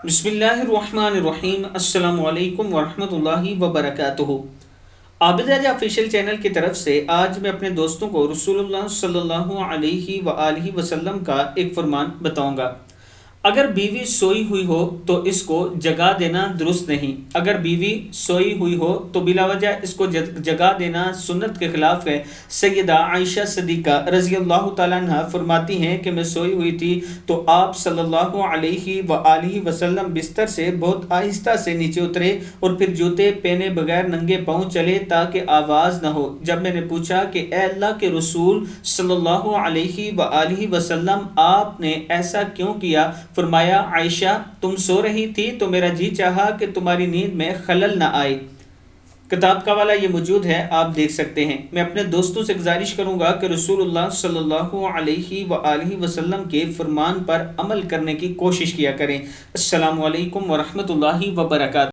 بسم اللہ الرحمن الرحیم، السلام علیکم ورحمۃ اللہ وبرکاتہ۔ عابد راجہ آفیشیل چینل کی طرف سے آج میں اپنے دوستوں کو رسول اللہ صلی اللہ علیہ وآلہ وسلم کا ایک فرمان بتاؤں گا۔ اگر بیوی سوئی ہوئی ہو تو اس کو جگا دینا درست نہیں۔ اگر بیوی سوئی ہوئی ہو تو بلا وجہ اس کو جگا دینا سنت کے خلاف ہے۔ سیدہ عائشہ صدیقہ رضی اللہ تعالیٰ عنہ فرماتی ہیں کہ میں سوئی ہوئی تھی تو آپ صلی اللہ علیہ وآلہ وسلم بستر سے بہت آہستہ سے نیچے اترے اور پھر جوتے پہنے بغیر ننگے پاؤں چلے تاکہ آواز نہ ہو۔ جب میں نے پوچھا کہ اے اللہ کے رسول صلی اللہ علیہ وآلہ وسلم، آپ نے ایسا کیوں کیا؟ فرمایا، عائشہ تم سو رہی تھی تو میرا جی چاہا کہ تمہاری نیند میں خلل نہ آئے۔ کتاب کا والا یہ موجود ہے، آپ دیکھ سکتے ہیں۔ میں اپنے دوستوں سے گزارش کروں گا کہ رسول اللہ صلی اللہ علیہ وآلہ وسلم کے فرمان پر عمل کرنے کی کوشش کیا کریں۔ السلام علیکم ورحمۃ اللہ وبرکاتہ۔